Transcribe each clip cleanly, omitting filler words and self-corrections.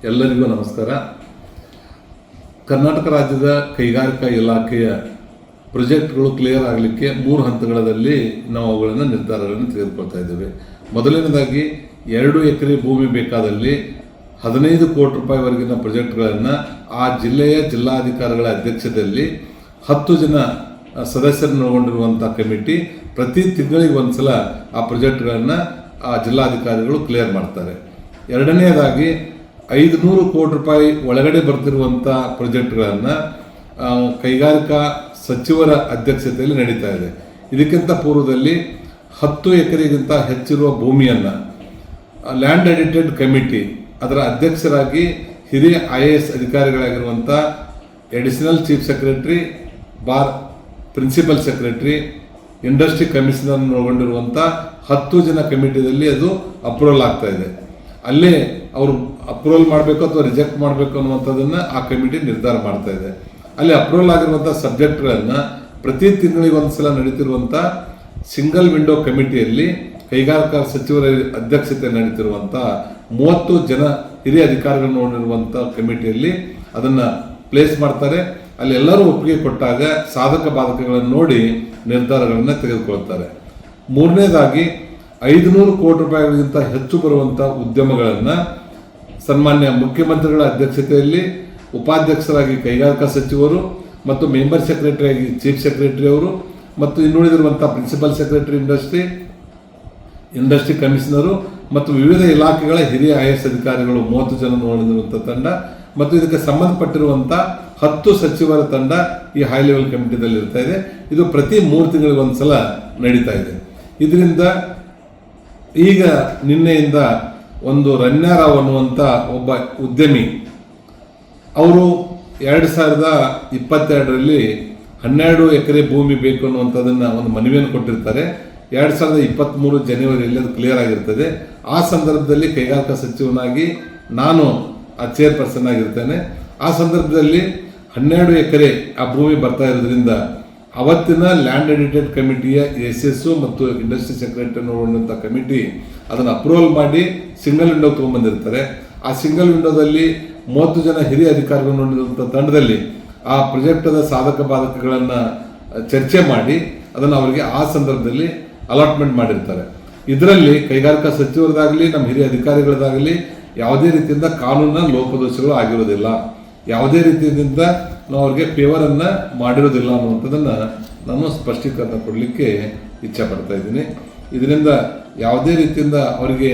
ಎಲ್ಲರಿಗೂ ನಮಸ್ಕಾರ. ಕರ್ನಾಟಕ ರಾಜ್ಯದ ಕೈಗಾರಿಕಾ ಇಲಾಖೆಯ ಪ್ರಾಜೆಕ್ಟ್ಗಳು ಕ್ಲಿಯರ್ ಆಗಲಿಕ್ಕೆ 3 ಹಂತಗಳಲ್ಲಿ ನಾವು ಅವುಗಳನ್ನು ನಿರ್ಧಾರಗಳನ್ನು ತೆಗೆದುಕೊಳ್ತಾ ಇದ್ದೇವೆ. ಮೊದಲನೇದಾಗಿ 2 ಎಕರೆ ಭೂಮಿ ಬೇಕಾದಲ್ಲಿ 15 ಕೋಟಿ ರೂಪಾಯಿವರೆಗಿನ ಪ್ರಾಜೆಕ್ಟ್ಗಳನ್ನು ಆ ಜಿಲ್ಲೆಯ ಜಿಲ್ಲಾಧಿಕಾರಿಗಳ ಅಧ್ಯಕ್ಷತೆಯಲ್ಲಿ 10 ಜನ ಸದಸ್ಯರನ್ನು ಒಳಗೊಂಡಿರುವಂಥ ಕಮಿಟಿ ಪ್ರತಿ ತಿಂಗಳಿಗೆ ಒಂದ್ಸಲ ಆ ಪ್ರಾಜೆಕ್ಟ್ಗಳನ್ನು ಆ ಜಿಲ್ಲಾಧಿಕಾರಿಗಳು ಕ್ಲಿಯರ್ ಮಾಡ್ತಾರೆ. ಎರಡನೆಯದಾಗಿ 500 ಕೋಟಿ ರೂಪಾಯಿ ಒಳಗಡೆ ಬರ್ತಿರುವಂಥ ಪ್ರಾಜೆಕ್ಟ್ಗಳನ್ನು ಕೈಗಾರಿಕಾ ಸಚಿವರ ಅಧ್ಯಕ್ಷತೆಯಲ್ಲಿ ನಡೀತಾ ಇದೆ. ಇದಕ್ಕಿಂತ ಪೂರ್ವದಲ್ಲಿ 10 ಎಕರೆಗಿಂತ ಹೆಚ್ಚಿರುವ ಭೂಮಿಯನ್ನು ಲ್ಯಾಂಡ್ ಎಡಿಟೆಡ್ ಕಮಿಟಿ ಅದರ ಅಧ್ಯಕ್ಷರಾಗಿ ಹಿರಿಯ IAS ಅಧಿಕಾರಿಗಳಾಗಿರುವಂಥ additional chief secretary principal secretary industry commissioner ಒಳಗೊಂಡಿರುವಂಥ 10 ಜನ ಕಮಿಟಿಯಲ್ಲಿ ಅದು ಅಪ್ರೂವಲ್ ಆಗ್ತಾ ಇದೆ. ಅಲ್ಲೇ ಅವರು ಅಪ್ರೂವಲ್ ಮಾಡಬೇಕು ಅಥವಾ ರಿಜೆಕ್ಟ್ ಮಾಡಬೇಕು ಅನ್ನುವಂಥದ್ದನ್ನು ಆ ಕಮಿಟಿ ನಿರ್ಧಾರ ಮಾಡ್ತಾ ಇದೆ. ಅಲ್ಲಿ ಅಪ್ರೂವಲ್ ಆಗಿರುವಂಥ ಸಬ್ಜೆಕ್ಟ್ಗಳನ್ನು ಪ್ರತಿ ತಿಂಗಳಿಗೆ ಒಂದ್ಸಲ ನಡೀತಿರುವಂಥ ಸಿಂಗಲ್ ವಿಂಡೋ ಕಮಿಟಿಯಲ್ಲಿ ಕೈಗಾರಿಕಾ ಸಚಿವರ ಅಧ್ಯಕ್ಷತೆ ನಡೀತಿರುವಂಥ 30 ಜನ ಹಿರಿಯ ಅಧಿಕಾರಿಗಳನ್ನು ನೋಡಿರುವಂಥ ಕಮಿಟಿಯಲ್ಲಿ ಅದನ್ನು ಪ್ಲೇಸ್ ಮಾಡ್ತಾರೆ. ಅಲ್ಲಿ ಎಲ್ಲರೂ ಒಪ್ಪಿಗೆ ಕೊಟ್ಟಾಗ ಸಾಧಕ ಬಾಧಕಗಳನ್ನು ನೋಡಿ ನಿರ್ಧಾರಗಳನ್ನು ತೆಗೆದುಕೊಳ್ತಾರೆ. ಮೂರನೇದಾಗಿ 500 ಕೋಟಿ ರೂಪಾಯಿಗಳಿಗಿಂತ ಹೆಚ್ಚು ಬರುವಂಥ ಉದ್ಯಮಗಳನ್ನು ಸನ್ಮಾನ್ಯ ಮುಖ್ಯಮಂತ್ರಿಗಳ ಅಧ್ಯಕ್ಷತೆಯಲ್ಲಿ ಉಪಾಧ್ಯಕ್ಷರಾಗಿ ಕೈಗಾರಿಕಾ ಸಚಿವರು ಮತ್ತು ಮೆಂಬರ್ ಸೆಕ್ರೆಟರಿಯಾಗಿ ಚೀಫ್ ಸೆಕ್ರೆಟರಿ ಅವರು ಮತ್ತು ಇನ್ನುಳಿದಿರುವಂಥ ಪ್ರಿನ್ಸಿಪಲ್ ಸೆಕ್ರೆಟರಿ ಇಂಡಸ್ಟ್ರಿ ಕಮಿಷನರು ಮತ್ತು ವಿವಿಧ ಇಲಾಖೆಗಳ ಹಿರಿಯ IAS ಅಧಿಕಾರಿಗಳು 30 ಜನ ನೋಡಿರುವಂಥ ತಂಡ ಮತ್ತು ಇದಕ್ಕೆ ಸಂಬಂಧಪಟ್ಟಿರುವಂಥ 10 ಸಚಿವರ ತಂಡ ಈ ಹೈ ಲೆವೆಲ್ ಕಮಿಟಿದಲ್ಲಿ ಇರ್ತಾ ಇದೆ. ಇದು ಪ್ರತಿ 3 ತಿಂಗಳಿಗೆ ಒಂದ್ಸಲ ನಡೀತಾ ಇದೆ. ಇದರಿಂದ ಈಗ ನಿನ್ನೆಯಿಂದ ಒಂದು ರಣ್ಯಾರಾವ್ ಅನ್ನುವಂಥ ಒಬ್ಬ ಉದ್ಯಮಿ ಅವರು 2022ರಲ್ಲಿ 12 ಎಕರೆ ಭೂಮಿ ಬೇಕು ಅನ್ನುವಂಥದ್ದನ್ನು ಒಂದು ಮನವಿಯನ್ನು ಕೊಟ್ಟಿರ್ತಾರೆ. 2023 ಜನವರಿಯಲ್ಲಿ ಅದು ಕ್ಲಿಯರ್ ಆಗಿರ್ತದೆ. ಆ ಸಂದರ್ಭದಲ್ಲಿ ಕೈಗಾರಿಕಾ ಸಚಿವನಾಗಿ ನಾನು ಆ ಚೇರ್ಪರ್ಸನ್ ಆಗಿರ್ತೇನೆ. ಆ ಸಂದರ್ಭದಲ್ಲಿ 12 ಎಕರೆ ಆ ಭೂಮಿ ಬರ್ತಾ ಇರೋದ್ರಿಂದ ಅವತ್ತಿನ ಲ್ಯಾಂಡ್ ಎಡಿಟೆಡ್ ಕಮಿಟಿಯ SS ಮತ್ತು ಇಂಡಸ್ಟ್ರಿ ಸೆಕ್ರೆಟರಿ ನೋಡುವಂಥ ಕಮಿಟಿ ಅದನ್ನು ಅಪ್ರೂವಲ್ ಮಾಡಿ ಸಿಂಗಲ್ ವಿಂಡೋ ತೊಗೊಂಡ್ಬಂದಿರ್ತಾರೆ. ಆ ಸಿಂಗಲ್ ವಿಂಡೋದಲ್ಲಿ 30 ಜನ ಹಿರಿಯ ಅಧಿಕಾರಿಗಳು ನೋಡಿರುವಂಥ ತಂಡದಲ್ಲಿ ಆ ಪ್ರಾಜೆಕ್ಟದ ಸಾಧಕ ಬಾಧಕಗಳನ್ನು ಚರ್ಚೆ ಮಾಡಿ ಅದನ್ನು ಅವರಿಗೆ ಆ ಸಂದರ್ಭದಲ್ಲಿ ಅಲಾಟ್ಮೆಂಟ್ ಮಾಡಿರ್ತಾರೆ. ಇದರಲ್ಲಿ ಕೈಗಾರಿಕಾ ಸಚಿವರದಾಗಲಿ ನಮ್ಮ ಹಿರಿಯ ಅಧಿಕಾರಿಗಳದಾಗಲಿ ಯಾವುದೇ ರೀತಿಯಿಂದ ಕಾನೂನಿನ ಲೋಪದೋಷಗಳು ಆಗಿರೋದಿಲ್ಲ, ಯಾವುದೇ ರೀತಿಯಿಂದ ನಾವು ಅವ್ರಿಗೆ ಫೇವರನ್ನು ಮಾಡಿರೋದಿಲ್ಲ ಅನ್ನುವಂಥದ್ದನ್ನು ನಾನು ಸ್ಪಷ್ಟೀಕರಣ ಕೊಡಲಿಕ್ಕೆ ಇಚ್ಛೆ ಪಡ್ತಾ ಇದ್ದೀನಿ. ಇದರಿಂದ ಯಾವುದೇ ರೀತಿಯಿಂದ ಅವರಿಗೆ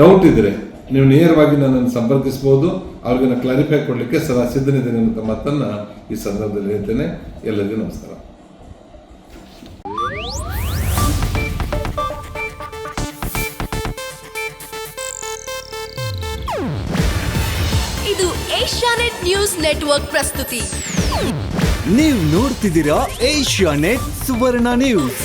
ಡೌಟ್ ಇದ್ದರೆ ನೀವು ನೇರವಾಗಿ ನನ್ನನ್ನು ಸಂಪರ್ಕಿಸ್ಬೋದು. ಅವ್ರಿಗೆ ನಾನು ಕ್ಲಾರಿಫೈ ಕೊಡಲಿಕ್ಕೆ ಸದಾ ಸಿದ್ಧನಿದ್ದೇನೆ ಅನ್ನೋ ಮಾತನ್ನು ಈ ಸಂದರ್ಭದಲ್ಲಿ ಹೇಳ್ತೇನೆ. ಎಲ್ಲರಿಗೂ ನಮಸ್ಕಾರ. ಇದು ಏಷ್ಯಾನೆಟ್ ನ್ಯೂಸ್ ನೆಟ್ವರ್ಕ್ ಪ್ರಸ್ತುತಿ. ನೀವು ನೋಡ್ತಿದ್ದೀರಾ ಏಷ್ಯಾನೆಟ್ ಸುವರ್ಣ ನ್ಯೂಸ್.